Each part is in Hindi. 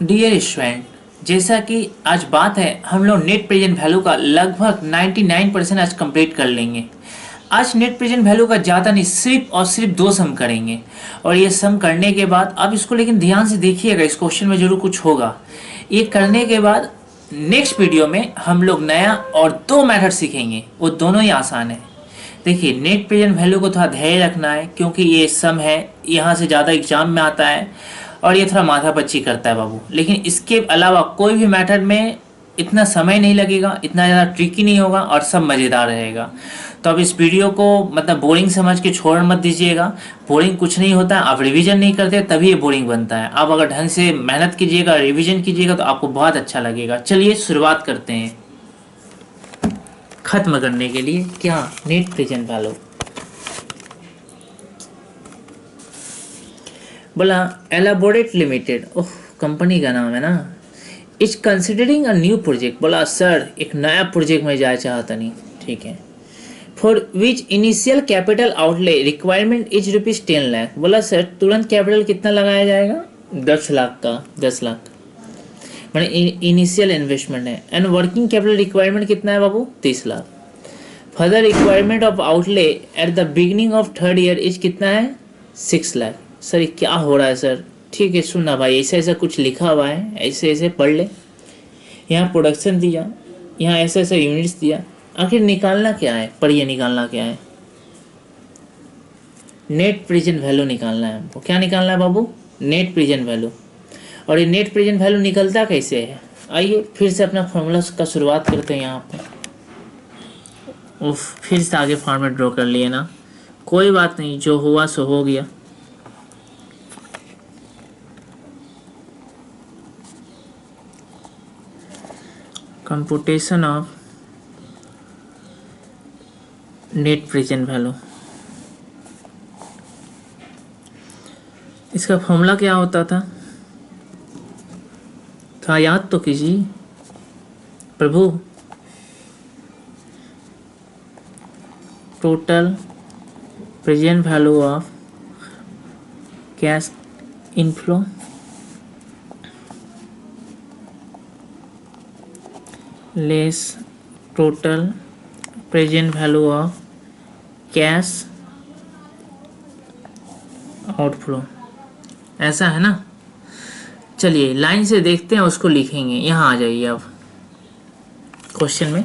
डियर स्टूडेंट, जैसा कि आज बात है हम लोग नेट प्रेजेंट वैल्यू का लगभग 99% आज कंप्लीट कर लेंगे। आज नेट प्रेजेंट वैल्यू का ज़्यादा नहीं, सिर्फ और सिर्फ 2 सम करेंगे। और ये सम करने के बाद अब इसको लेकिन ध्यान से देखिएगा, इस क्वेश्चन में जरूर कुछ होगा। ये करने के बाद नेक्स्ट वीडियो में हम लोग नया और 2 मेथड सीखेंगे, वो दोनों ही आसान है। देखिए, नेट प्रेजेंट वैल्यू को थोड़ा धैर्य रखना है क्योंकि ये सम है, यहाँ से ज़्यादा एग्जाम में आता है और ये थोड़ा माथापच्ची करता है बाबू। लेकिन इसके अलावा कोई भी मेथड में इतना समय नहीं लगेगा, इतना ज़्यादा ट्रिकी नहीं होगा और सब मज़ेदार रहेगा। तो अब इस वीडियो को मतलब बोरिंग समझ के छोड़ मत दीजिएगा। बोरिंग कुछ नहीं होता है, आप रिवीजन नहीं करते तभी ये बोरिंग बनता है। आप अगर ढंग से मेहनत कीजिएगा, रिवीजन कीजिएगा तो आपको बहुत अच्छा लगेगा। चलिए शुरुआत करते हैं खत्म करने के लिए क्या नेट प्रेजेंट वैल्यू। बोला एलाबोरेट लिमिटेड, ओह कंपनी का नाम है ना, is considering a new project. बोला सर एक नया प्रोजेक्ट में जाना चाहता नहीं, ठीक है। For which initial capital outlay requirement is ₹10 lakh. बोला सर तुरंत कैपिटल कितना लगाया जाएगा? 10 लाख का, 10 लाख मैंने इनिशियल इन्वेस्टमेंट है। एंड वर्किंग कैपिटल रिक्वायरमेंट कितना है बाबू? 30 lakh. Further requirement of outlay at the beginning of third year is कितना है? 6 लाख। सर ये क्या हो रहा है सर? ठीक है सुनना भाई, ऐसा ऐसा कुछ लिखा हुआ है, ऐसे ऐसे पढ़ ले। यहाँ प्रोडक्शन दिया, यहाँ ऐसा ऐसा यूनिट्स दिया, आखिर निकालना क्या है? पढ़िए निकालना क्या है। नेट प्रेजेंट वैल्यू निकालना है हमको। क्या निकालना है बाबू? Net present value. और ये नेट प्रेजेंट वैल्यू निकलता कैसे है? आइए फिर से अपना फॉर्मूला का शुरुआत करते हैं। यहाँ पर फिर से आगे फॉर्मेट ड्रॉ कर लिए ना, कोई बात नहीं, जो हुआ सो हो गया। Computation of net present value, इसका फॉर्मूला क्या होता था? याद तो कीजिए प्रभु। Total present value of cash inflow less total present value of cash outflow, ऐसा है ना। चलिए लाइन से देखते हैं, उसको लिखेंगे। यहाँ आ जाइए, अब क्वेश्चन में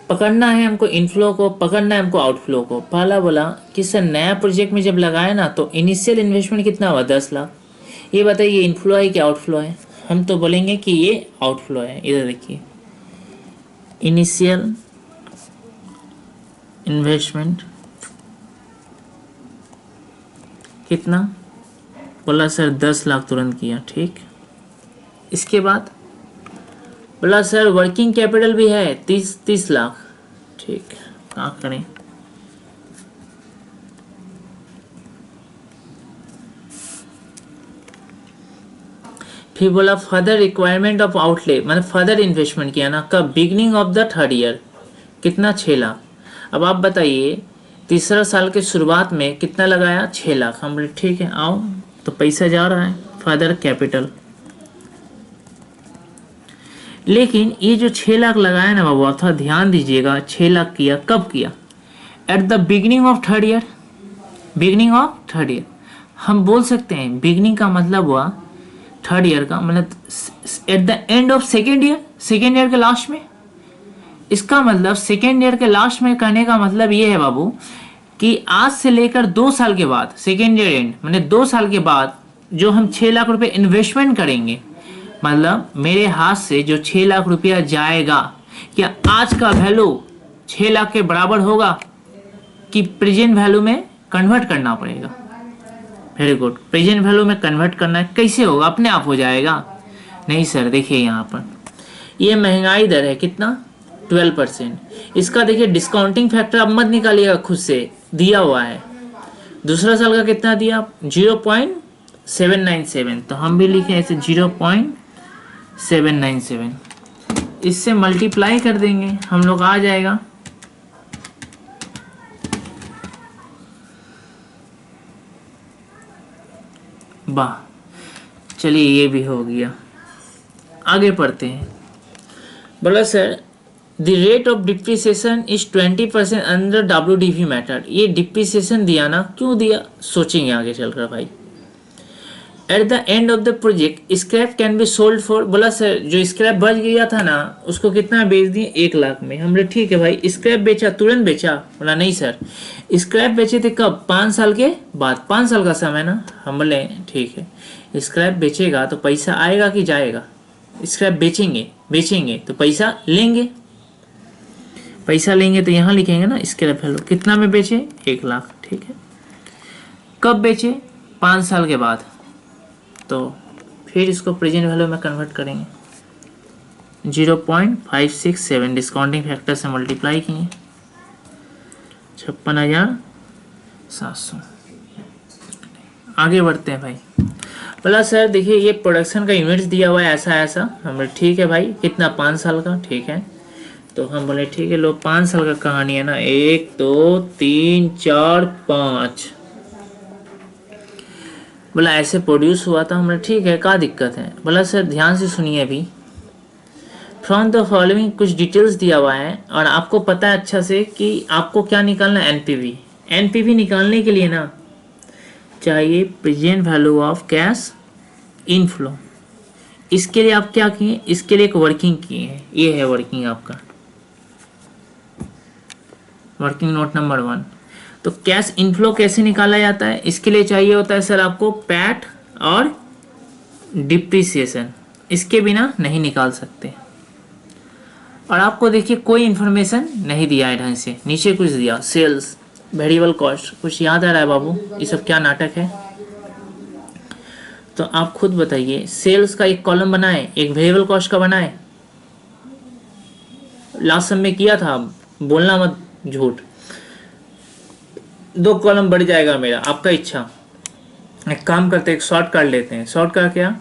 पकड़ना है हमको, इनफ्लो को पकड़ना है हमको, आउटफ्लो को। पहला बोला कि सर नया प्रोजेक्ट में जब लगाया ना तो इनिशियल इन्वेस्टमेंट कितना हुआ? 10 लाख। ये बताइए इनफ्लो है कि आउटफ्लो है? हम तो बोलेंगे कि ये आउटफ्लो है। इधर देखिए, इनिशियल इन्वेस्टमेंट कितना? बोला सर 10 लाख तुरंत किया, ठीक। इसके बाद बोला सर वर्किंग कैपिटल भी है 30 लाख, ठीक। क्या करें? फिर बोला फर्दर रिक्वायरमेंट ऑफ आउटले, मैंने फर्दर इन्वेस्टमेंट किया ना, कब? Beginning of the third year. कितना? 6 लाख। अब आप बताइए तीसरा साल के शुरुआत में कितना लगाया? 6 लाख। हम बोले ठीक है आओ, तो पैसा जा रहा है, फर्दर कैपिटल। लेकिन ये जो 6 लाख लगाया ना बाबू, आप थोड़ा ध्यान दीजिएगा। 6 लाख किया कब किया? At the beginning of third year. Beginning of third year हम बोल सकते हैं, बिगिनिंग का मतलब हुआ थर्ड ईयर का, मतलब at the end of second year, second year के लास्ट में। इसका मतलब सेकेंड ईयर के लास्ट में कहने का मतलब ये है बाबू कि आज से लेकर 2 साल के बाद, सेकेंड ईयर एंड मतलब 2 साल के बाद जो हम 6 लाख रुपए इन्वेस्टमेंट करेंगे, मतलब मेरे हाथ से जो 6 लाख रुपया जाएगा, क्या आज का वैल्यू 6 लाख के बराबर होगा कि प्रेजेंट वैल्यू में कन्वर्ट करना पड़ेगा? वेरी गुड, प्रेजेंट वैल्यू में कन्वर्ट करना है। कैसे होगा? अपने आप हो जाएगा? नहीं सर, देखिए यहाँ पर ये महंगाई दर है कितना? 12%। इसका देखिए डिस्काउंटिंग फैक्टर अब मत निकालिएगा, खुद से दिया हुआ है। दूसरा साल का कितना दिया? 0.797, तो हम भी लिखें ऐसे 0.797। इससे मल्टीप्लाई कर देंगे हम लोग, आ जाएगा वाह चलिए ये भी हो गया। आगे पढ़ते हैं। बोला sir the rate of depreciation is 20% under WDV method. ये डिप्रिसिएशन दिया ना, क्यों दिया सोचेंगे आगे चलकर भाई। At the end of the project scrap can be sold for. बोला सर जो स्क्रैप बच गया था ना उसको कितना बेच दिए, 1 लाख में। हमने ठीक है भाई, स्क्रैप बेचा तुरंत बेचा? बोला नहीं सर, स्क्रैप बेचे थे कब, 5 साल के बाद, 5 साल का समय ना। हम बोले ठीक है, स्क्रैप बेचेगा तो पैसा आएगा कि जाएगा? स्क्रैप बेचेंगे तो पैसा लेंगे, पैसा लेंगे तो यहाँ लिखेंगे ना स्क्रैप वैल्यू। कितना में बेचे, 1 लाख, ठीक है। कब बेचे, 5 साल के बाद। तो फिर इसको प्रेजेंट वैल्यू में कन्वर्ट करेंगे, 0.567 डिस्काउंटिंग फैक्टर से मल्टीप्लाई किए, 56,700। आगे बढ़ते हैं भाई। बोला सर देखिए ये प्रोडक्शन का यूनिट्स दिया हुआ है ऐसा ऐसा। हम बोले ठीक है भाई, कितना, 5 साल का, ठीक है। तो हम बोले ठीक है लो, 5 साल का कहानी है ना, 1 2 3 4 5। बोला ऐसे प्रोड्यूस हुआ था। हमने ठीक है, क्या दिक्कत है? बोला सर ध्यान से सुनिए अभी, फ्रॉम द फॉलोइंग कुछ डिटेल्स दिया हुआ है और आपको पता है अच्छा से कि आपको क्या निकालना है, एनपीवी। एनपीवी निकालने के लिए ना चाहिए present value of cash inflow. इसके लिए आप क्या किए, इसके लिए एक वर्किंग किए हैं, ये है वर्किंग आपका, वर्किंग नोट नंबर 1। तो कैश इनफ्लो कैसे निकाला जाता है, इसके लिए चाहिए होता है सर आपको पैट और डिप्रिसिएशन, इसके बिना नहीं निकाल सकते। और आपको देखिए कोई इंफॉर्मेशन नहीं दिया है ढंग से, नीचे कुछ दिया, सेल्स, वेरिएबल कॉस्ट, कुछ याद आ रहा है बाबू, ये सब क्या नाटक है? तो आप खुद बताइए, सेल्स का एक कॉलम बनाए, एक वेरिएबल कॉस्ट का बनाए, लास्ट समय में किया था, बोलना मत झूठ। 2 कॉलम बढ़ जाएगा मेरा, आपका इच्छा। एक काम करते हैं, एक शॉर्टकट लेते हैं। शॉर्टकट क्या?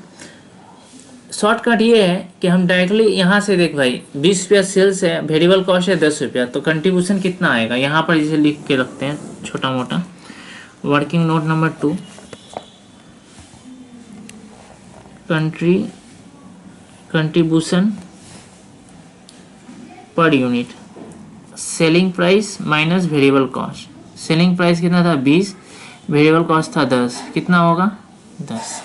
शॉर्टकट ये है कि हम डायरेक्टली यहाँ से देख भाई, 20 रुपया सेल्स है, वेरिएबल कॉस्ट है 10 रुपया, तो कंट्रीब्यूशन कितना आएगा यहाँ पर इसे लिख के रखते हैं छोटा मोटा। Working note number 2, contribution per unit, selling price minus variable cost. Selling price कितना था, 20, वेरिएबल कॉस्ट था 10, कितना होगा, 10,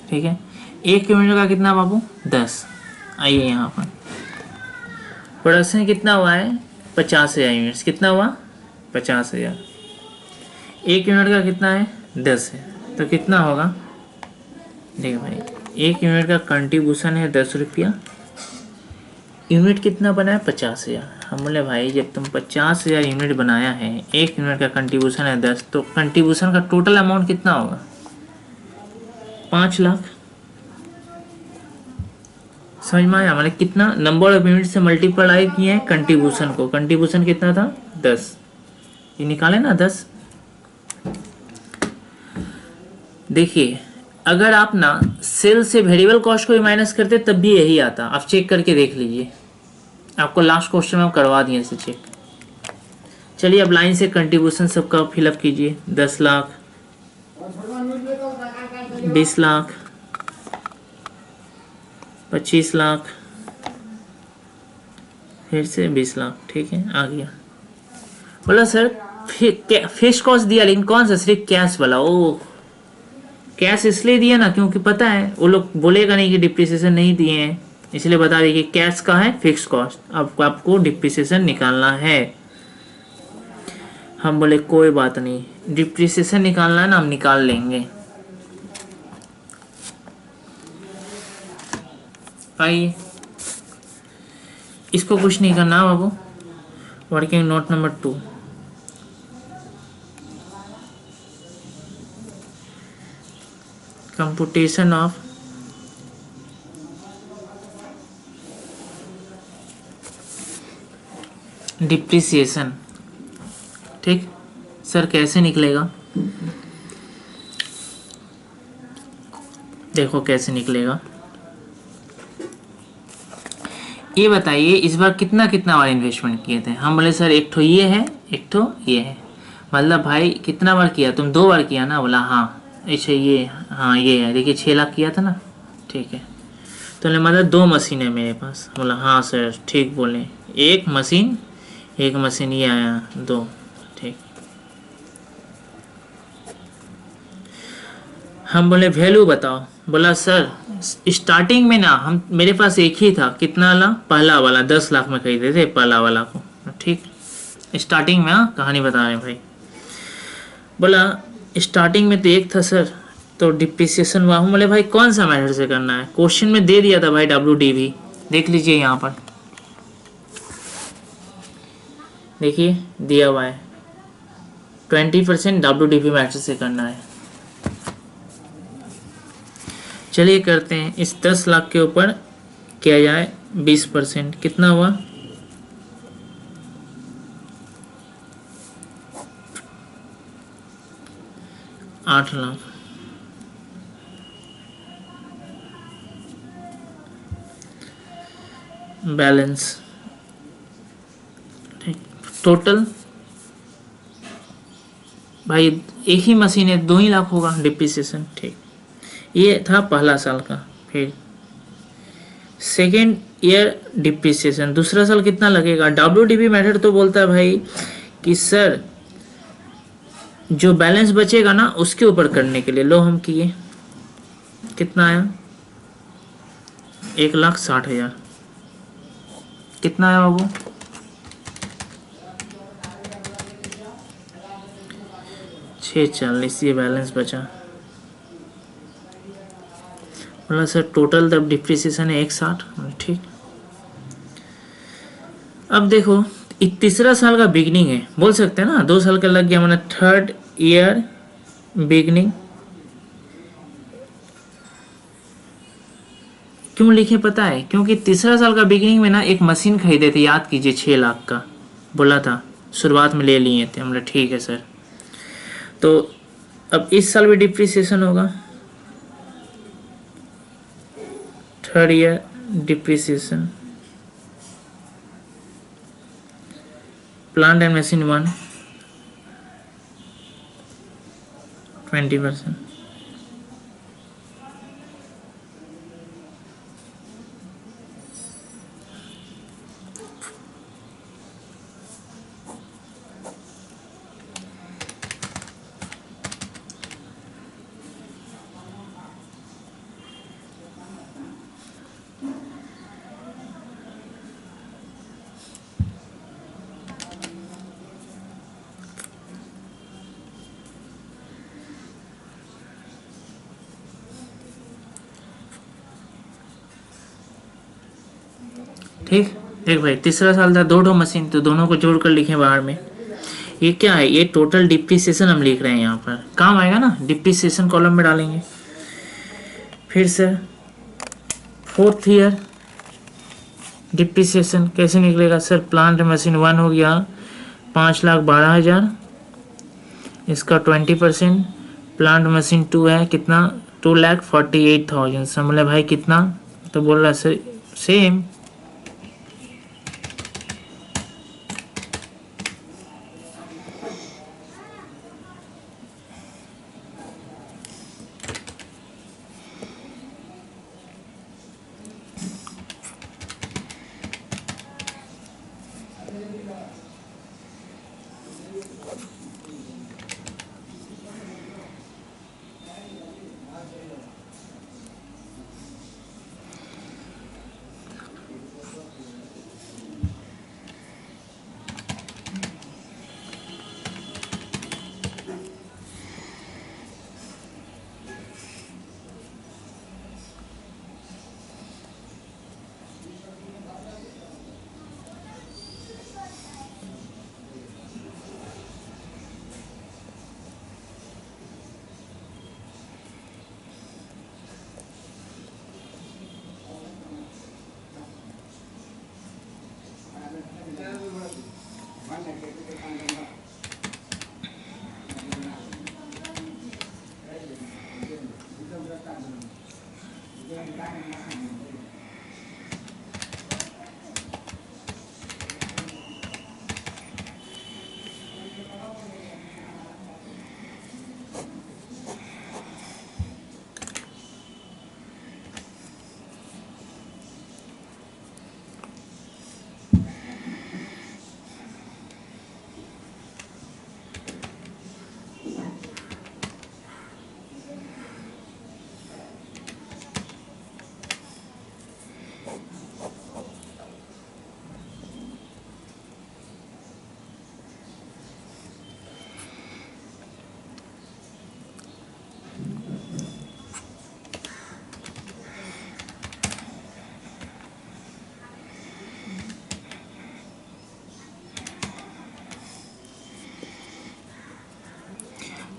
ठीक है। 1 यूनिट का कितना बाबू, 10। आइए यहाँ पर प्रोडक्शन कितना हुआ है, 50,000 यूनिट्स, कितना हुआ, 50,000। 1 यूनिट का कितना है, 10 है, तो कितना होगा, देखिए भाई 1 यूनिट का कंट्रीब्यूशन है 10 रुपया, यूनिट कितना बना है, 50,000। हम बोले भाई जब तुम 50,000 यूनिट बनाया है, 1 यूनिट का कंट्रीब्यूशन है 10, तो कंट्रीब्यूशन का टोटल अमाउंट कितना होगा, 5 लाख। समझ में आया? हमारे कितना नंबर ऑफ यूनिट से मल्टीप्लाई किए हैं कंट्रीब्यूशन को, कंट्रीब्यूशन कितना था, 10, ये निकाले ना 10। देखिए अगर आप ना सेल से वेरिएबल कॉस्ट को भी माइनस करते तब भी यही आता, आप चेक करके देख लीजिए, आपको लास्ट क्वेश्चन में करवा दिए इसे चेक। चलिए अब लाइन से कंट्रीब्यूशन सबका फिलअप कीजिए, 10 लाख, 20 लाख, 25 लाख, फिर से 20 लाख, ठीक है आ गया। बोला सर फिक्स कॉस्ट दिया, लेकिन कौन सा, सिर्फ कैश वाला। ओ कैश इसलिए दिया ना क्योंकि पता है वो लोग बोलेगा नहीं कि डिप्रिसिएशन नहीं दिए हैं, इसलिए बता रही कि कैश का है फिक्स कॉस्ट, अब आपको डिप्रिसिएशन निकालना है। हम बोले कोई बात नहीं, डिप्रिसिएशन निकालना है ना, हम निकाल लेंगे। आइए इसको कुछ नहीं करना बाबू। Working note number 2, computation of depreciation, ठीक। सर कैसे निकलेगा, देखो कैसे निकलेगा, ये बताइए इस बार कितना कितना बार इन्वेस्टमेंट किए थे। हम बोले सर एक ठो ये है, एक ठो ये है। मतलब भाई कितना बार किया तुम, 2 बार किया ना। बोला हाँ अच्छा ये, हाँ ये है, देखिए 6 लाख किया था ना, ठीक है। तो मतलब 2 मशीन है मेरे पास। बोला हाँ सर ठीक बोले, एक मशीन ये आया 2, ठीक। हम बोले वैल्यू बताओ। बोला सर स्टार्टिंग में ना हम, मेरे पास एक ही था, कितना वाला, पहला वाला 10 लाख में खरीदे थे पहला वाला को, ठीक। स्टार्टिंग में, हाँ कहानी बता रहे हैं भाई। बोला स्टार्टिंग में तो एक था सर, तो डिप्रिसिएशन हुआ। हम बोले भाई कौन सा मेथड से करना है, क्वेश्चन में दे दिया था भाई WDV, देख लीजिए यहाँ पर, देखिए दिया हुआ है 20% WDV मेथड से करना है। चलिए करते हैं, इस 10 लाख के ऊपर किया जाए 20%, कितना हुआ, 8 लाख। बैलेंस, ठीक। टोटल भाई एक ही मशीन है, 2 ही लाख होगा डिप्रिसिएशन, ठीक। ये था पहला साल का। फिर सेकेंड ईयर डिप्रिसिएशन, दूसरा साल कितना लगेगा। WDV मेथड तो बोलता है भाई कि सर जो बैलेंस बचेगा ना उसके ऊपर करने के लिए, लो हम किए, कितना आया, 1,60,000। कितना आया बाबू, 640, ये बैलेंस बचा। बोला सर टोटल तब डिप्रिसिएशन है 1,60, ठीक। अब देखो तीसरा साल का बिगनिंग है, बोल सकते हैं ना, 2 साल का लग गया, मैंने थर्ड ईयर बिगनिंग। क्यों लिखे पता है, क्योंकि तीसरा साल का बिगनिंग में ना एक मशीन खरीदे थे, याद कीजिए 6 लाख का बोला था, शुरुआत में ले लिए थे हमने, ठीक है सर। तो अब इस साल भी डिप्रिसिएशन होगा, third year depreciation, plant and machine 1 20%, ठीक। देख भाई तीसरा साल था, 2 मशीन, तो दोनों को जोड़कर लिखे बाहर में। ये क्या है, ये टोटल डिप्रिसिएशन हम लिख रहे हैं, यहाँ पर काम आएगा ना, डिप्रिसिएशन कॉलम में डालेंगे। फिर सर फोर्थ ईयर डिप्रिसिएशन कैसे निकलेगा सर, प्लांट मशीन 1 हो गया 5,12,000, इसका 20%, प्लांट मशीन 2 है कितना, 2,48,000। समझ भाई कितना, तो बोल रहा सर सेम।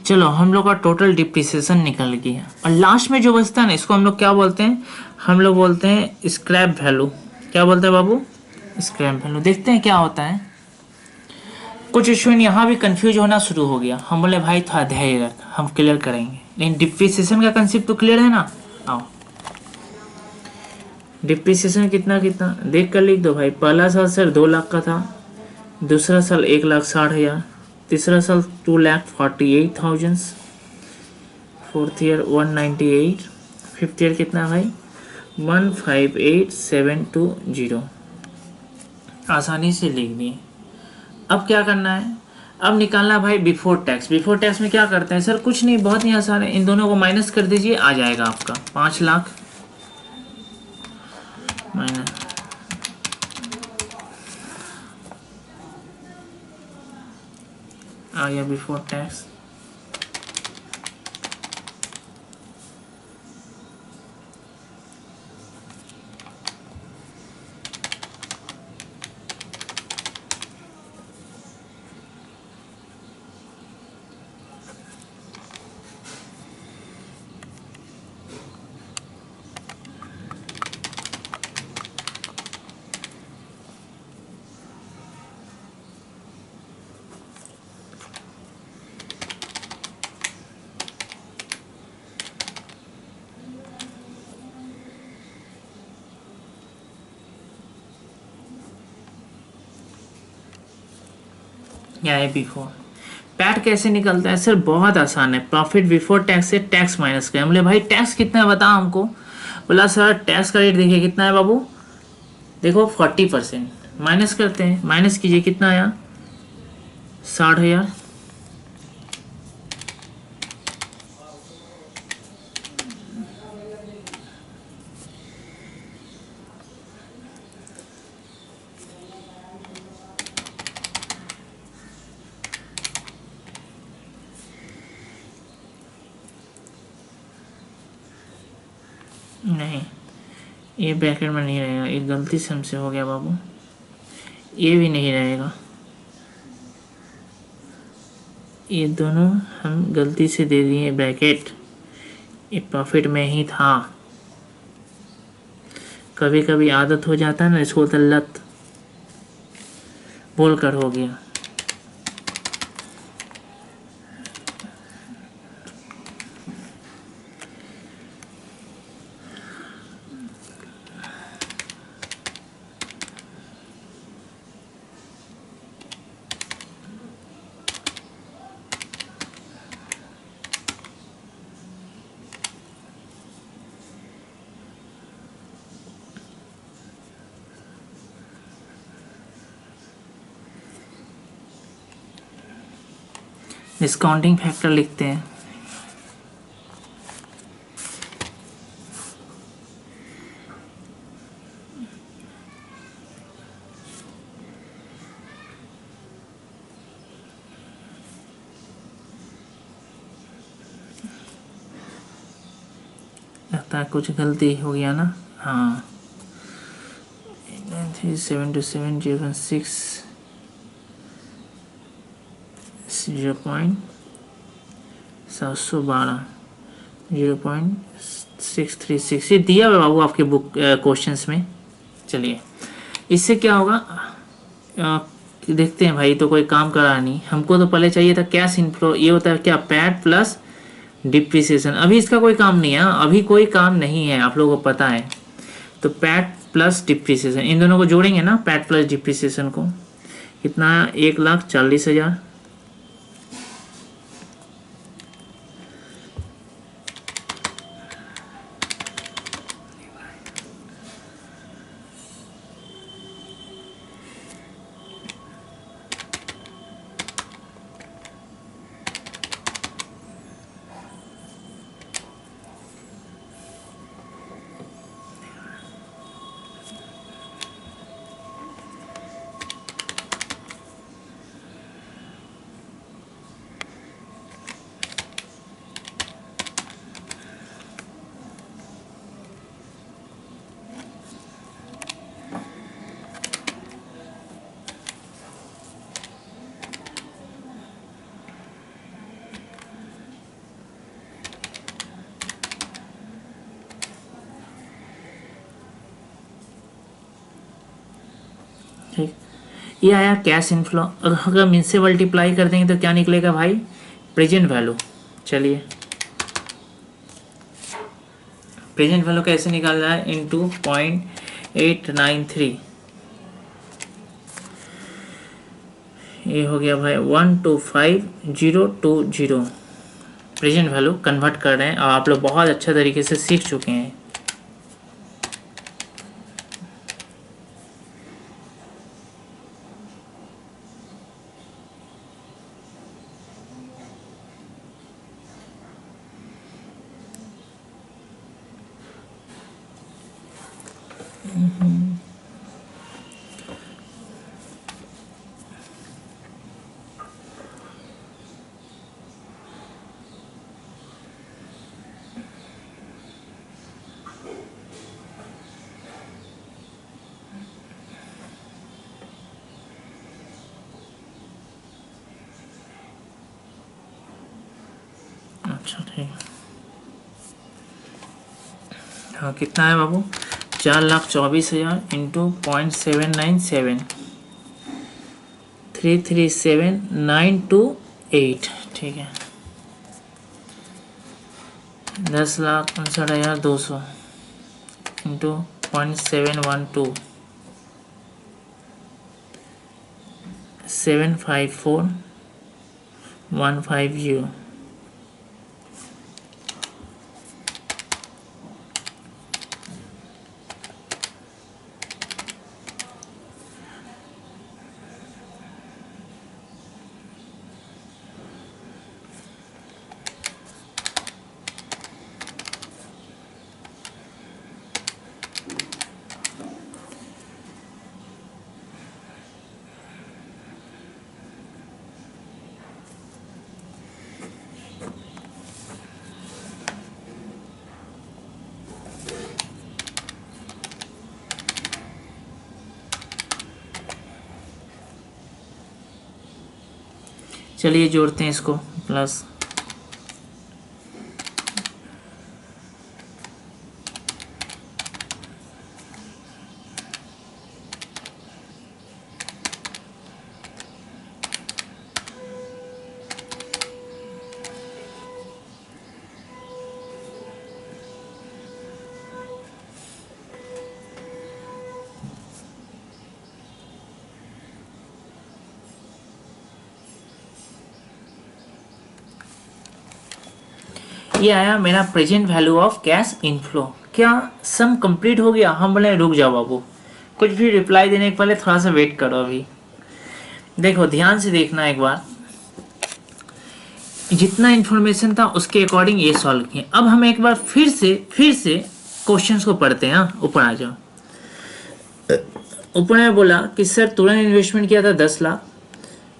चलो हम लोग का टोटल डिप्रिसिएशन निकल गया और लास्ट में जो बचता है ना इसको हम लोग क्या बोलते हैं, हम लोग बोलते हैं स्क्रैप वैल्यू। क्या बोलते हैं बाबू, स्क्रैप वैल्यू। देखते हैं क्या होता है। कुछ स्टूडेंट यहाँ भी कंफ्यूज होना शुरू हो गया, हम बोले भाई थोड़ा धैर्य रख हम क्लियर करेंगे, लेकिन डिप्रिसिएशन का कंसेप्ट तो क्लियर है ना। आओ डिप्रिसिएशन कितना कितना देख कर लिख दो भाई। पहला साल सर 2 लाख का था, दूसरा साल 1,60,000, तीसरा साल 2,48,000, फोर्थ ईयर 198, फिफ्थ ईयर कितना भाई 158,720। आसानी से लिख दिए। अब क्या करना है, अब निकालना भाई बिफोर टैक्स। बिफोर टैक्स में क्या करते हैं सर, कुछ नहीं, बहुत ही आसान है, इन दोनों को माइनस कर दीजिए, आ जाएगा आपका 5 लाख माइनस आ गया बिफोर टैक्स। या है बिफोर। पैट कैसे निकलता है सर, बहुत आसान है, प्रॉफिट बिफोर टैक्स से टैक्स माइनस करें। बोले भाई टैक्स कितना है बता हमको, बोला सर टैक्स का रेट देखिए कितना है बाबू, देखो 40%, माइनस करते हैं, माइनस कीजिए कितना आया 60,000, नहीं ये ब्रैकेट में नहीं रहेगा, एक गलती से हमसे हो गया बाबू, ये भी नहीं रहेगा, ये दोनों हम गलती से दे दिए ब्रैकेट, ये प्रॉफिट में ही था। कभी कभी आदत हो जाता है ना, इसको तो लत बोल कर हो गया। डिस्काउंटिंग फैक्टर लिखते हैं, लगता है कुछ गलती हो गया ना। हाँ 3727016 0.712 0.636 ये दिया हुआ बाबू आपके बुक क्वेश्चंस में। चलिए इससे क्या होगा देखते हैं भाई, तो कोई काम करा नहीं, हमको तो पहले चाहिए था कैश इनफ्लो, ये होता है क्या पैट प्लस डिप्रिसिएशन। अभी इसका कोई काम नहीं है, अभी कोई काम नहीं है, आप लोगों को पता है। तो पैट प्लस डिप्रिसिएशन इन दोनों को जोड़ेंगे ना, पैट प्लस डिप्रिसिएशन को कितना 1,40,000, ठीक, ये आया कैश इनफ्लो। अगर हम इनसे मल्टीप्लाई कर देंगे तो क्या निकलेगा भाई, प्रेजेंट वैल्यू। चलिए प्रेजेंट वैल्यू कैसे निकाल रहा है, इंटू 0.893, ये हो गया भाई 125020। प्रेजेंट वैल्यू कन्वर्ट कर रहे हैं और आप लोग बहुत अच्छा तरीके से सीख चुके हैं। अच्छा ठीक, हाँ कितना है बाबू, 4,24,000 इंटू 0.797, 337,928। ठीक है, 10,59,200 इंटू 0.712, 754,150। चलिए जोड़ते हैं इसको, प्लस ये आया मेरा present value of cash inflow. क्या सम कंप्लीट हो गया? हम बोले रुक जाओ बाबू, कुछ भी रिप्लाई देने के पहले थोड़ा सा वेट करो। अभी देखो ध्यान से देखना एक बार, जितना इन्फॉर्मेशन था उसके अकॉर्डिंग ये सॉल्व किए। अब हम एक बार फिर से क्वेश्चंस को पढ़ते हैं। ऊपर आ जाओ। ऊपर में बोला कि सर तुरंत इन्वेस्टमेंट किया था 10 लाख,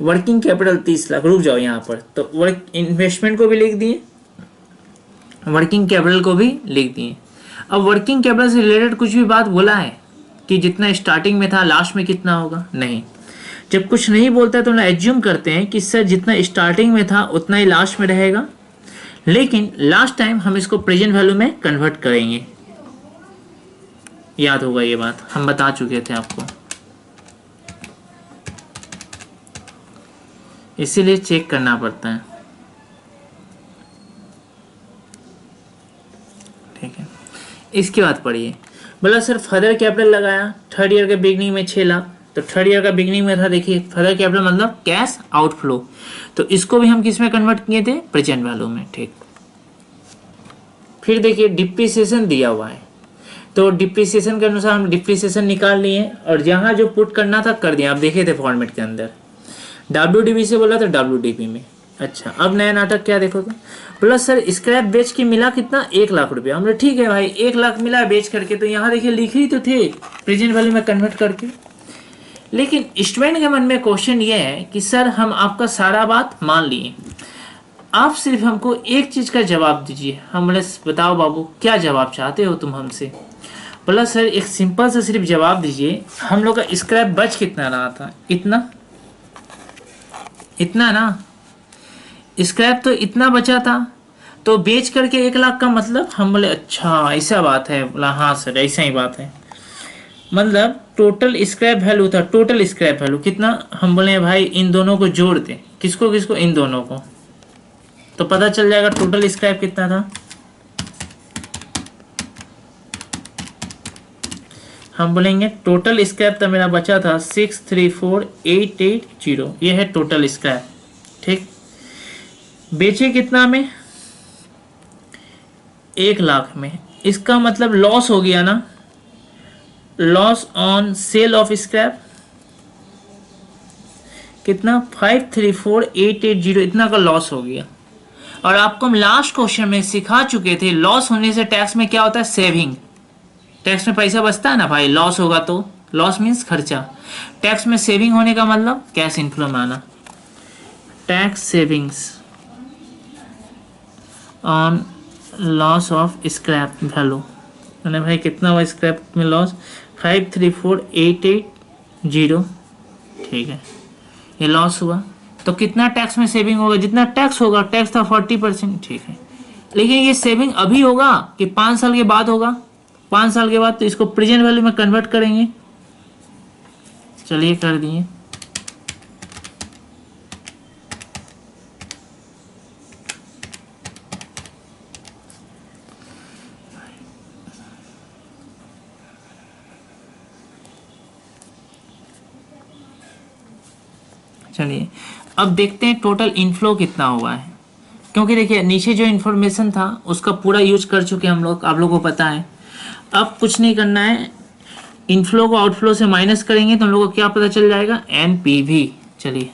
वर्किंग कैपिटल 30 लाख। रुक जाओ यहाँ पर, तो वर्क इन्वेस्टमेंट को भी लिख दिए, वर्किंग कैपिटल को भी लिख दिए। अब वर्किंग कैपिटल से रिलेटेड कुछ भी बात बोला है कि जितना स्टार्टिंग में था लास्ट में कितना होगा? नहीं। जब कुछ नहीं बोलता है तो हम एज्यूम करते हैं कि सर जितना स्टार्टिंग में था उतना ही लास्ट में रहेगा, लेकिन लास्ट टाइम हम इसको प्रेजेंट वैल्यू में कन्वर्ट करेंगे। याद होगा ये बात, हम बता चुके थे आपको, इसीलिए चेक करना पड़ता है। ठीक है, इसके बाद पढ़िए। बोला सर फर्दर कैपिटल लगाया थर्ड ईयर के बिगनिंग में 6 लाख, तो थर्ड ईयर का बिगनिंग में था, देखिए फर्दर कैपिटल मतलब कैश आउटफ्लो, तो इसको भी हम किस में कन्वर्ट किए थे? प्रेजेंट वैल्यू में। ठीक, फिर देखिए डिप्रिसिएशन दिया हुआ है, तो डिप्रिसिएशन के अनुसार हम डिप्रिसिएशन निकाल लिए और जहाँ जो पुट करना था कर दिया। आप देखे थे फॉर्मेट के अंदर WDB से बोला तो WDB में। अच्छा, अब नया नाटक क्या देखो तो बोला सर स्क्रैप बेच के मिला कितना? 1 लाख रुपया। हमने ठीक है भाई 1 लाख मिला बेच करके, तो यहाँ देखिए लिख ही तो थे प्रेजेंट वैल्यू में कन्वर्ट करके। लेकिन स्टूडेंट के मन में क्वेश्चन ये है कि सर हम आपका सारा बात मान लिए, आप सिर्फ हमको एक चीज का जवाब दीजिए। हम बोले बताओ बाबू क्या जवाब चाहते हो तुम हमसे? बोला सर एक सिंपल सा सिर्फ जवाब दीजिए, हम लोग का स्क्रैप बच कितना रहा था? इतना ना, स्क्रैप तो इतना बचा था, तो बेच करके 1 लाख का मतलब? हम बोले अच्छा ऐसा बात है। बोला हाँ सर ऐसा ही बात है। मतलब टोटल स्क्रैप वैल्यू था, टोटल स्क्रैप वैल्यू कितना, हम बोले भाई इन दोनों को जोड़ दें, किसको किसको, इन दोनों को, तो पता चल जाएगा टोटल स्क्रैप कितना था। हम बोलेंगे टोटल स्क्रैप तो मेरा बचा था 634880, ये है टोटल स्क्रैप। ठीक, बेचे कितना में, 1,00,000 में। इसका मतलब लॉस हो गया ना, loss on sale of scrap कितना, 534880, इतना का लॉस हो गया। और आपको हम लास्ट क्वेश्चन में सिखा चुके थे, लॉस होने से टैक्स में क्या होता है, सेविंग। टैक्स में पैसा बचता है ना भाई, लॉस होगा तो, लॉस मीन्स खर्चा, टैक्स में सेविंग होने का मतलब कैश इनफ्लो में आना। Tax savings on loss of scrap value, मैंने भाई कितना हुआ स्क्रैप में लॉस, 534880। ठीक है, ये लॉस हुआ तो कितना टैक्स में सेविंग होगा, जितना टैक्स होगा, टैक्स था 40%। ठीक है, लेकिन ये सेविंग अभी होगा कि 5 साल के बाद होगा, 5 साल के बाद, तो इसको प्रेजेंट वैल्यू में कन्वर्ट करेंगे। चलिए कर दिए। चलिए अब देखते हैं टोटल इनफ्लो कितना हुआ है, क्योंकि देखिए नीचे जो इन्फॉर्मेशन था उसका पूरा यूज कर चुके हम लोग, आप लोगों को पता है। अब कुछ नहीं करना है, इनफ्लो को आउटफ्लो से माइनस करेंगे तो हम लोग को क्या पता चल जाएगा, एनपीवी। चलिए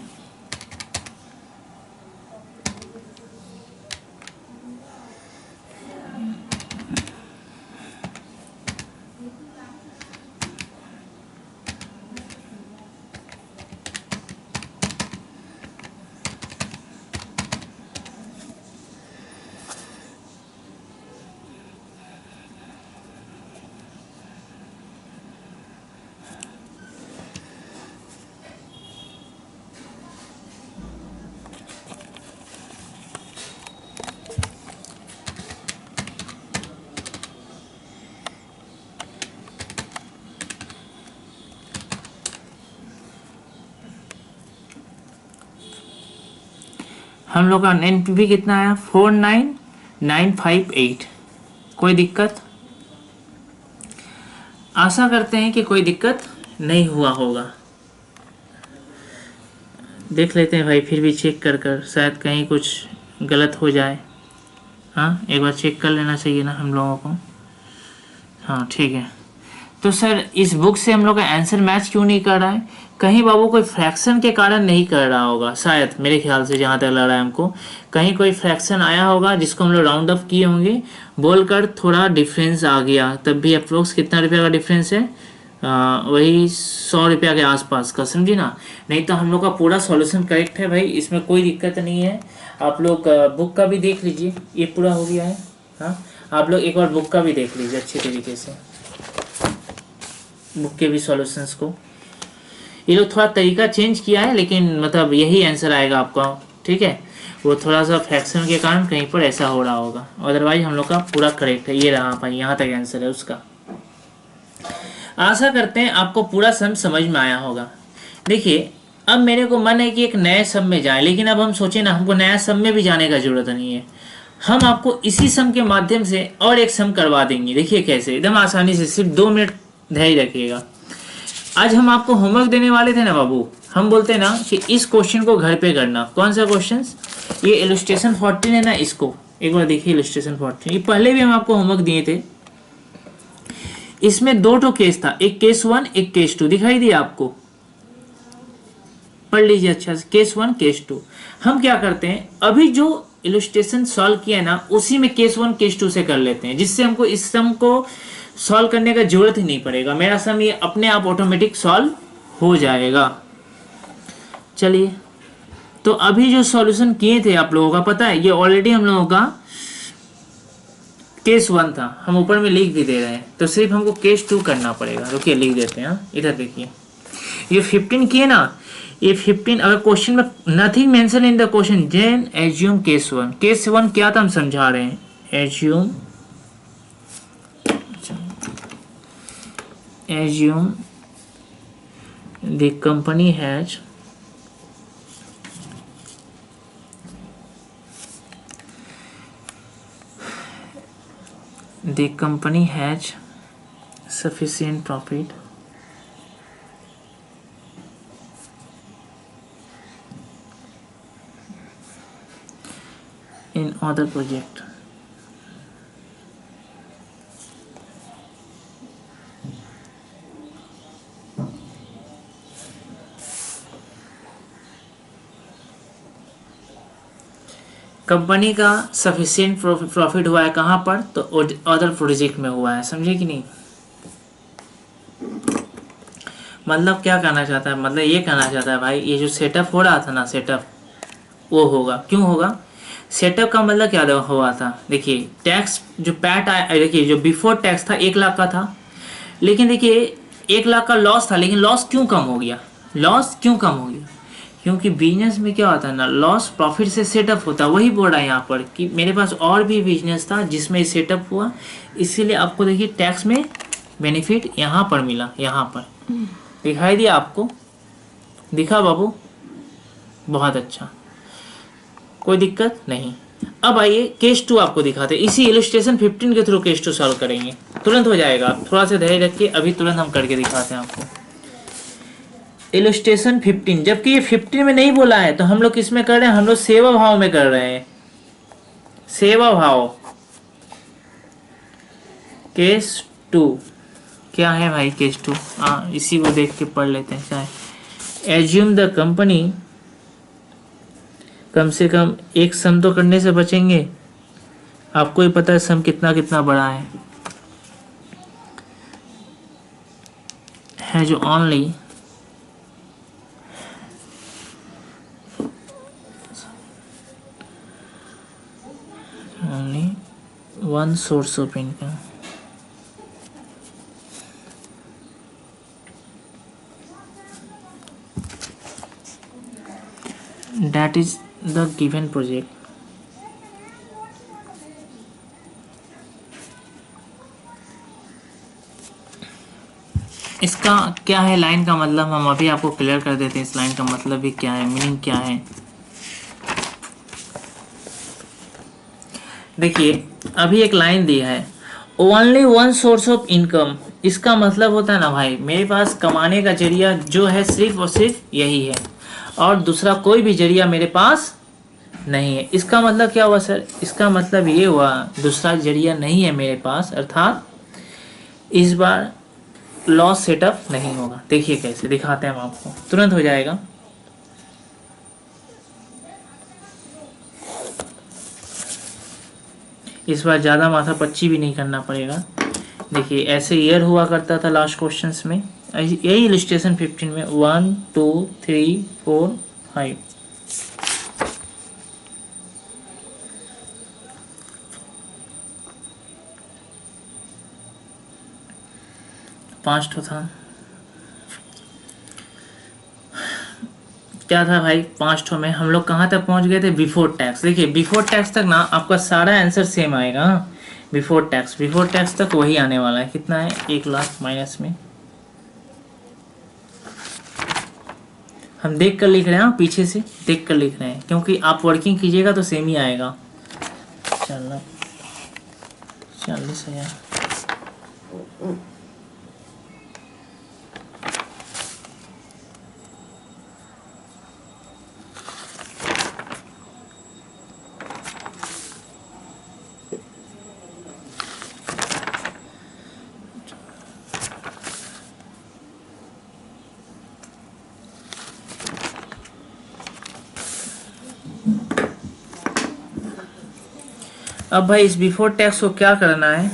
हम लोग का एनपीवी कितना आया, 49958। कोई दिक्कत, आशा करते हैं कि कोई दिक्कत नहीं हुआ होगा। देख लेते हैं भाई, फिर भी चेक कर कर, शायद कहीं कुछ गलत हो जाए। हाँ, एक बार चेक कर लेना चाहिए ना हम लोगों को। हाँ ठीक है, तो सर इस बुक से हम लोग का आंसर मैच क्यों नहीं कर रहा है, कहीं बाबू कोई फ्रैक्शन के कारण नहीं कर रहा होगा शायद, मेरे ख्याल से जहाँ तक लग रहा है हमको, कहीं कोई फ्रैक्शन आया होगा जिसको हम लोग राउंड अप किए होंगे, बोलकर थोड़ा डिफरेंस आ गया। तब भी अप्रोक्स कितना रुपये का डिफरेंस है, वही 100 रुपया के आसपास का, समझी ना। नहीं तो हम लोग का पूरा सॉल्यूशन करेक्ट है भाई, इसमें कोई दिक्कत नहीं है। आप लोग बुक का भी देख लीजिए, ये पूरा हो गया है। हाँ, आप लोग एक बार बुक का भी देख लीजिए अच्छे तरीके से, बुक के भी सॉल्यूशंस को। ये लोग थोड़ा तरीका चेंज किया है, लेकिन मतलब यही आंसर आएगा आपका। ठीक है, वो थोड़ा सा फ्रैक्शन के कारण कहीं पर ऐसा हो रहा होगा, अदरवाइज हम लोग का पूरा करेक्ट है। ये रहा भाई, यहाँ तक आंसर है उसका। आशा करते हैं आपको पूरा सम समझ में आया होगा। देखिए अब मेरे को मन है कि एक नए सम में जाए, लेकिन अब हम सोचे ना, हमको नया सम में भी जाने का जरूरत नहीं है, हम आपको इसी सम के माध्यम से और एक सम करवा देंगे। देखिए कैसे, एकदम आसानी से, सिर्फ 2 मिनट धैर्य रखिएगा। आज हम आपको होमवर्क देने वाले थे ना बाबू, हम बोलते ना कि इस क्वेश्चन को घर पे करना। कौन सा क्वेश्चन, ये इलस्ट्रेशन 14 है ना, इसको एक बार देखिए। इलस्ट्रेशन 14 ये पहले भी हम आपको होमवर्क दिए थे। इसमें 2 ठो केस था, एक केस 1 एक केस 2, दिखाई दिया आपको, पढ़ लीजिए अच्छा से, केस 1 केस 2। हम क्या करते हैं, अभी जो इलस्ट्रेशन सॉल्व किया है ना, उसी में केस 1 केस 2 से कर लेते हैं, जिससे हमको इस सम को सॉल्व करने का जरूरत ही नहीं पड़ेगा। मेरा सम ये अपने आप ऑटोमेटिक सॉल्व हो जाएगा। चलिए, तो अभी जो सॉल्यूशन किए थे आप लोगों का पता है, ये ऑलरेडी हम लोगों का केस 1 था, हम ऊपर में लिख भी दे रहे हैं, तो सिर्फ हमको केस 2 करना पड़ेगा। रुकिए लिख देते हैं, इधर देखिए, ये 15 किए ना, ये 15 अगर क्वेश्चन में nothing mention in the question then assume case 1। Case 1 क्या था हम समझा रहे हैं, assume assume the company has sufficient profit in other project. Company का सफिशिएंट प्रॉफिट हुआ है कहाँ पर, तो अदर प्रोजेक्ट में हुआ है। समझे कि नहीं? मतलब क्या कहना चाहता है, मतलब ये कहना चाहता है भाई ये जो सेटअप हो रहा था ना, सेटअप वो होगा। क्यों होगा? सेटअप का मतलब क्या हुआ था, देखिए टैक्स जो पैट आया, देखिए जो बिफोर टैक्स था 1 लाख का था, लेकिन देखिए 1 लाख का लॉस था, लेकिन लॉस क्यों कम हो गया? लॉस क्यों कम हो गया? क्योंकि बिजनेस में क्या होता है ना, लॉस प्रॉफिट से सेटअप होता है। वही बोल रहा है यहाँ पर कि मेरे पास और भी बिजनेस था जिसमें सेटअप हुआ, इसीलिए आपको देखिए टैक्स में बेनिफिट यहाँ पर मिला। यहाँ पर दिखाई दिया आपको? दिखा बाबू? बहुत अच्छा, कोई दिक्कत नहीं। अब आइए केस 2 आपको दिखाते हैं। इसी इलस्ट्रेशन 15 के थ्रू केस 2 सॉल्व करेंगे, तुरंत हो जाएगा। थोड़ा सा धैर्य रखिए, अभी तुरंत हम करके दिखाते हैं आपको। इलस्ट्रेशन 15, जबकि ये 15 में नहीं बोला है, तो हम लोग किस में कर रहे हैं? हम लोग सेवा भाव में कर रहे हैं। सेवा भाव केस 2 क्या है भाई? केस 2 इसी को देख के पढ़ लेते हैं। चाहे एज्यूम द कंपनी, कम से कम एक सम तो करने से बचेंगे। आपको ही पता है सम कितना कितना बड़ा है जो only one source of income. That is the given project. इसका क्या है लाइन का मतलब, हम अभी आपको क्लियर कर देते हैं। इस लाइन का मतलब भी क्या है, मीनिंग क्या है। देखिए अभी एक लाइन दी है, only one source of income. इसका मतलब होता है ना भाई, मेरे पास कमाने का जरिया जो है सिर्फ और सिर्फ यही है, और दूसरा कोई भी जरिया मेरे पास नहीं है। इसका मतलब क्या हुआ सर? इसका मतलब ये हुआ दूसरा जरिया नहीं है मेरे पास, अर्थात इस बार लॉस सेटअप नहीं होगा। देखिए कैसे दिखाते हैं हम आपको, तुरंत हो जाएगा। इस बार ज़्यादा माथा पच्ची भी नहीं करना पड़ेगा। देखिए ऐसे ईयर हुआ करता था लास्ट क्वेश्चंस में, यही इलस्ट्रेशन 15 में 1 2 3 4 5 5 तो था। क्या था भाई 5 में? हम लोग कहाँ तक पहुँच गए थे? Before tax. देखिए बिफोर टैक्स तक ना आपका सारा आंसर सेम आएगा। बिफोर टैक्स तक वही आने वाला है। कितना है? 1 लाख माइनस में हम देख कर लिख रहे हैं, पीछे से देख कर लिख रहे हैं, क्योंकि आप वर्किंग कीजिएगा तो सेम ही आएगा। 40,000। अब भाई इस बिफोर टैक्स को क्या करना है?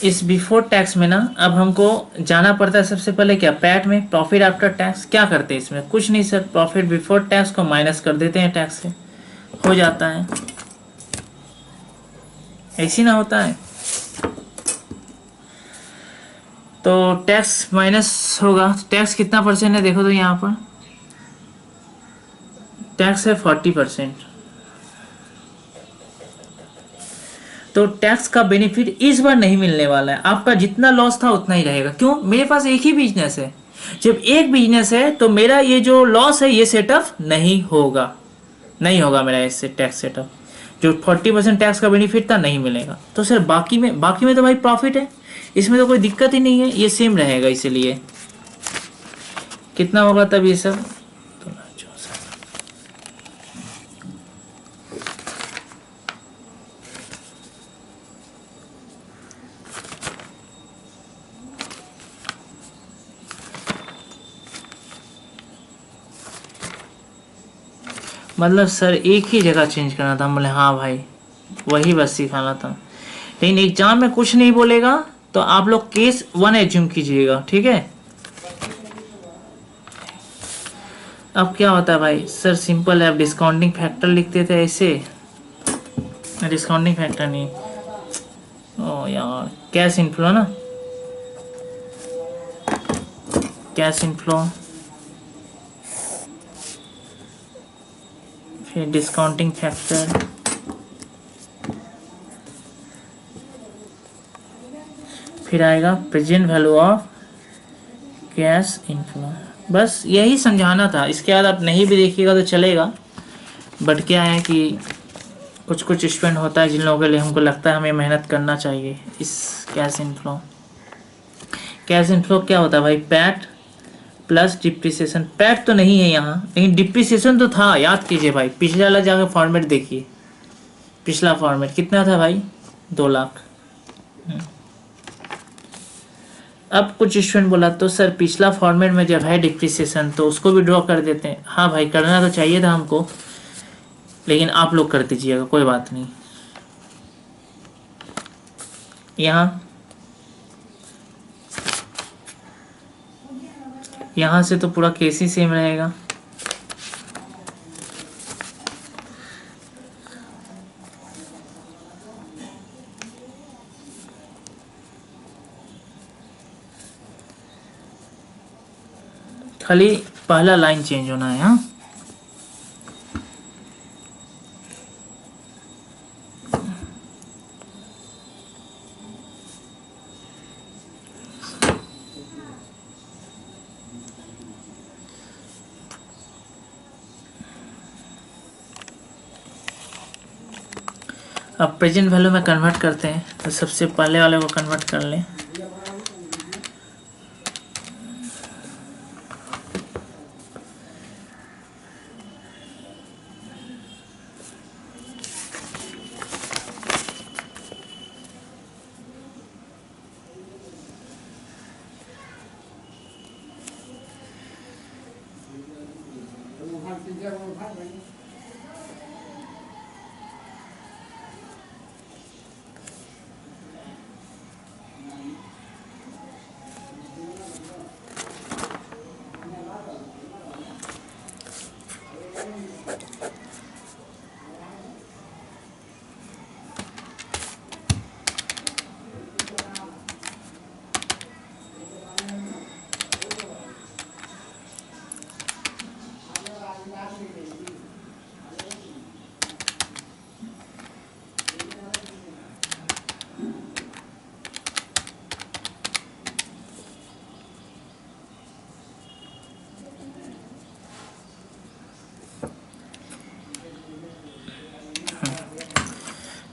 इस बिफोर टैक्स में ना अब हमको जाना पड़ता है सबसे पहले क्या? पैट में, प्रॉफिट आफ्टर टैक्स। क्या करते हैं इसमें? कुछ नहीं सर, प्रॉफिट बिफोर टैक्स को माइनस कर देते हैं टैक्स से, हो जाता है। ऐसी ना होता है, तो टैक्स माइनस होगा। टैक्स कितना परसेंट है देखो तो, यहाँ पर टैक्स है 40%। तो टैक्स का बेनिफिट इस बार नहीं मिलने वाला है, आपका जितना लॉस था उतना ही रहेगा। क्यों? मेरे पास एक ही बिजनेस है। जब एक बिजनेस है तो मेरा ये जो लॉस है ये सेटअप नहीं होगा, नहीं होगा मेरा इससे टैक्स सेटअप। जो 40% टैक्स का बेनिफिट था नहीं मिलेगा। तो सर बाकी में तो भाई प्रॉफिट है, इसमें तो कोई दिक्कत ही नहीं है, ये सेम रहेगा। इसीलिए कितना होगा तब ये सब? मतलब सर एक ही जगह चेंज करना था। बोले हाँ भाई वही बस सिखाना था, लेकिन एग्जाम में कुछ नहीं बोलेगा तो आप लोग केस 1 एज्यूम कीजिएगा, ठीक है। अब क्या होता है भाई? सर सिंपल है, अब डिस्काउंटिंग फैक्टर लिखते थे ऐसे, डिस्काउंटिंग फैक्टर नहीं, ओ यार कैश इनफ्लो ना, कैश इनफ्लो, फिर डिस्काउंटिंग फैक्टर, फिर आएगा present value of cash inflow. बस यही समझाना था, इसके बाद आप नहीं भी देखिएगा तो चलेगा। बट क्या है कि कुछ कुछ स्टूडेंट होता है जिन लोगों के लिए हमको लगता है हमें मेहनत करना चाहिए। इस कैश इनफ्लो, कैश इनफ्लो क्या होता है भाई? PAT plus depreciation. पैट तो नहीं है यहाँ, लेकिन डिप्रिसिएशन तो था, याद कीजिए भाई। पिछले वाला जाकर फॉर्मेट देखिए, पिछला फॉर्मेट कितना था भाई? 2 लाख। अब कुछ स्टूडेंट बोला तो सर पिछला फॉर्मेट में जब है डिप्रिसिएशन तो उसको भी ड्रॉ कर देते हैं। हाँ भाई करना तो चाहिए था हमको, लेकिन आप लोग कर दीजिएगा, कोई बात नहीं। यहाँ से तो पूरा केस ही सेम रहेगा। खाली पहला लाइन चेंज होना है। हाँ अब प्रेजेंट वैल्यू में कन्वर्ट करते हैं, तो सबसे पहले वाले को कन्वर्ट कर लें।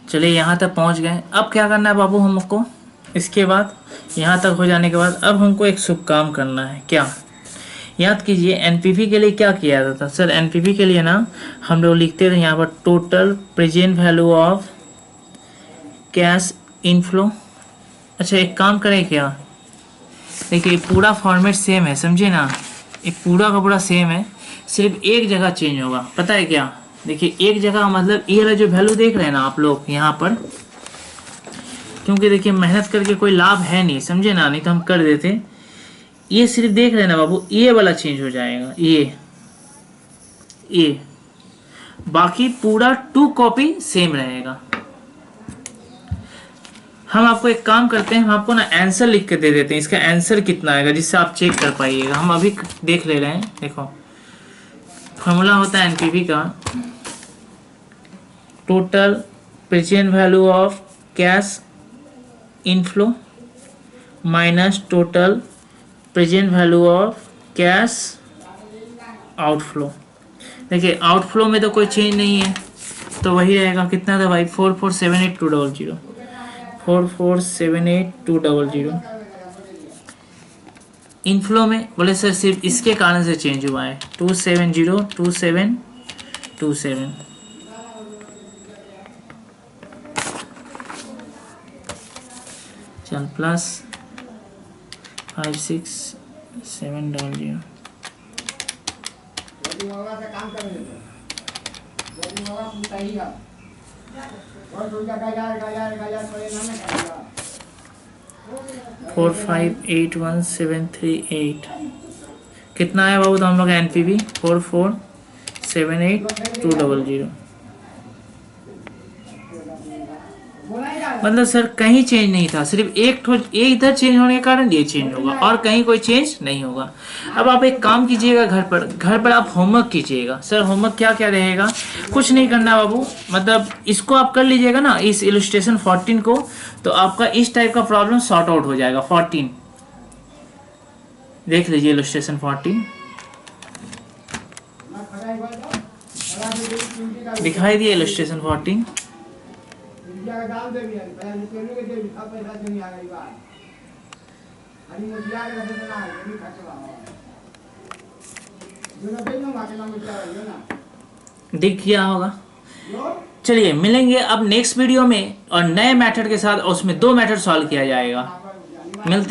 चलिए यहाँ तक पहुँच गए। अब क्या करना है बाबू हमको? इसके बाद यहाँ तक हो जाने के बाद अब हमको एक शुभ काम करना है। क्या? याद कीजिए एनपीवी के लिए क्या किया जाता था सर? एनपीवी के लिए ना हम लोग लिखते थे यहाँ पर total present value of cash inflow. अच्छा एक काम करें क्या, देखिए पूरा फॉर्मेट सेम है, समझे ना, ये पूरा का पूरा सेम है, सिर्फ एक जगह चेंज होगा। पता है क्या? देखिए एक जगह मतलब ये वाला जो वैल्यू देख रहे हैं ना आप लोग यहाँ पर, क्योंकि देखिए मेहनत करके कोई लाभ है नहीं, समझे ना, नहीं तो हम कर देते। ये सिर्फ देख रहे हैं ना बाबू, ये वाला चेंज हो जाएगा, ये बाकी पूरा 2 कॉपी सेम रहेगा। हम आपको एक काम करते हैं, हम आपको ना आंसर लिख के दे देते हैं, इसका आंसर कितना आएगा जिससे आप चेक कर पाइएगा। हम अभी देख ले रहे हैं, देखो फॉर्मूला होता है एनपीवी का, total present value of cash inflow minus total present value of cash outflow. देखिए आउटफ्लो में तो कोई चेंज नहीं है, तो वही रहेगा। कितना था भाई? 4478,200 4478,200। इनफ्लो में बोले सर सिर्फ इसके कारण से चेंज हुआ है, 2702727। चल प्लस 56700। फोर 581,738 कितना है बाबू? तो हम लोग एनपीवी 4478,200। मतलब सर कहीं चेंज नहीं था, सिर्फ एक इधर चेंज होने के कारण ये चेंज होगा, और कहीं कोई चेंज नहीं होगा। अब आप एक काम कीजिएगा, घर पर आप होमवर्क कीजिएगा। सर होमवर्क क्या क्या रहेगा? कुछ नहीं करना बाबू, मतलब इसको आप कर लीजिएगा ना, इस इलस्ट्रेशन 14 को, तो आपका इस टाइप का प्रॉब्लम सॉर्ट आउट हो जाएगा। 14 देख लीजिए, इलस्ट्रेशन 14 दिखाई दिए। इलस्ट्रेशन 14 दिख गया होगा। चलिए मिलेंगे अब नेक्स्ट वीडियो में और नए मेथड के साथ, उसमें 2 मेथड सॉल्व किया जाएगा। मिलते हैं।